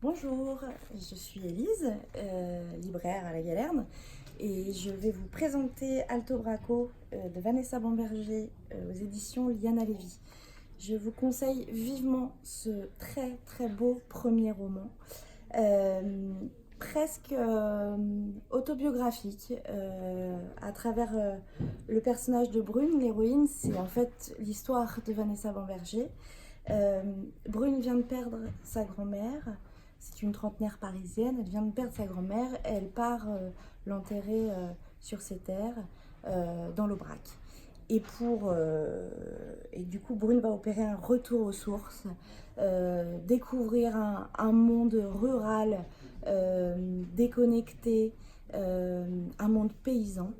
Bonjour, je suis Élise, libraire à la Galerne, et je vais vous présenter Alto Braco de Vanessa Bamberger aux éditions Liana Lévy. Je vous conseille vivement ce très très beau premier roman, euh, presque autobiographique, à travers le personnage de Brune, l'héroïne. C'est en fait l'histoire de Vanessa Bamberger. Euh, Brune vient de perdre sa grand-mère. C'est une trentenaire parisienne. Elle vient de perdre sa grand-mère. Elle part l'enterrer sur ses terres, dans l'Aubrac. Et du coup, Brune va opérer un retour aux sources, découvrir un monde rural, déconnecté, un monde paysan,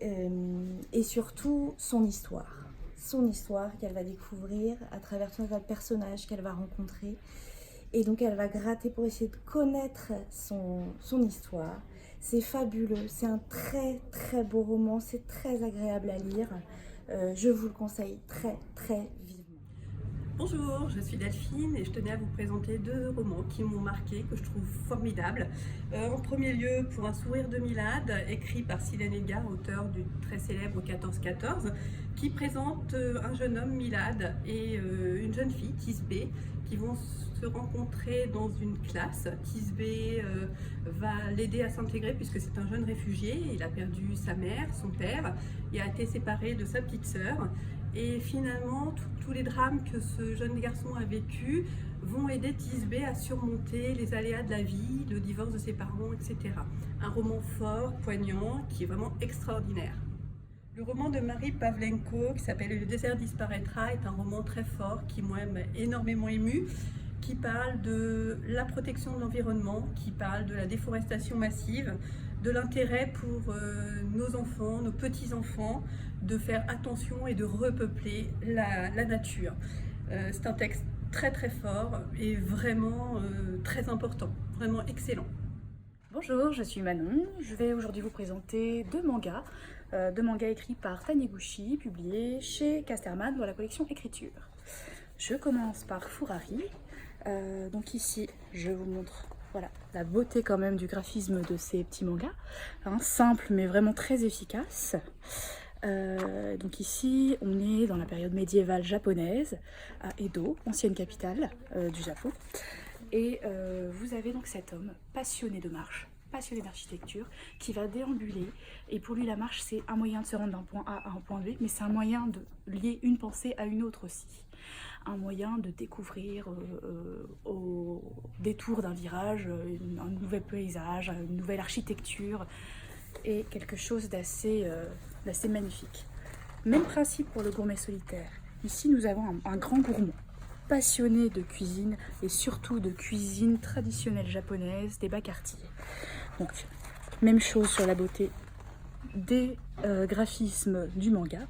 et surtout son histoire. Son histoire qu'elle va découvrir à travers tout un tas de personnages qu'elle va rencontrer. Et donc elle va gratter pour essayer de connaître son histoire. C'est fabuleux, c'est un très très beau roman, c'est très agréable à lire. Je vous le conseille très très vivement. Bonjour, je suis Delphine et je tenais à vous présenter deux romans qui m'ont marqué, que je trouve formidables. En premier lieu, Pour un sourire de Milad, écrit par Silène Edgar, auteur du très célèbre 14-14, qui présente un jeune homme, Milad, et une jeune fille, Tisbé, qui vont se rencontrer dans une classe. Tisbé va l'aider à s'intégrer puisque c'est un jeune réfugié. Il a perdu sa mère, son père, et a été séparé de sa petite sœur. Et finalement, tous les drames que ce jeune garçon a vécu vont aider Tisbé à surmonter les aléas de la vie, le divorce de ses parents, etc. Un roman fort, poignant, qui est vraiment extraordinaire. Le roman de Marie Pavlenko, qui s'appelle Le désert disparaîtra, est un roman très fort qui m'a énormément ému, qui parle de la protection de l'environnement, qui parle de la déforestation massive, de l'intérêt pour nos enfants, nos petits-enfants, de faire attention et de repeupler la nature. C'est un texte très très fort et vraiment très important, vraiment excellent. Bonjour, je suis Manon. Je vais aujourd'hui vous présenter deux mangas écrits par Taniguchi, publiés chez Casterman dans la collection Écriture. Je commence par Furari. Donc ici, je vous montre voilà, la beauté quand même du graphisme de ces petits mangas, simple mais vraiment très efficace. Donc ici, on est dans la période médiévale japonaise, à Edo, ancienne capitale du Japon. Et vous avez donc cet homme passionné de marche, passionné d'architecture, qui va déambuler. Et pour lui, la marche, c'est un moyen de se rendre d'un point A à un point B, mais c'est un moyen de lier une pensée à une autre aussi. Un moyen de découvrir au détour d'un virage un nouvel paysage, une nouvelle architecture, et quelque chose d'assez magnifique. Même principe pour le gourmet solitaire. Ici, nous avons un grand gourmand, passionné de cuisine et surtout de cuisine traditionnelle japonaise, des bas quartiers. Donc, même chose sur la beauté des graphismes du manga.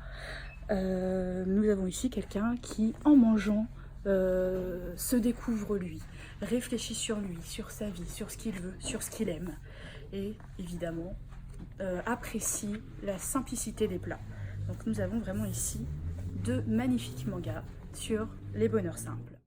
Nous avons ici quelqu'un qui, en mangeant, se découvre lui, réfléchit sur lui, sur sa vie, sur ce qu'il veut, sur ce qu'il aime, et évidemment apprécie la simplicité des plats. Donc nous avons vraiment ici deux magnifiques mangas sur les bonheurs simples.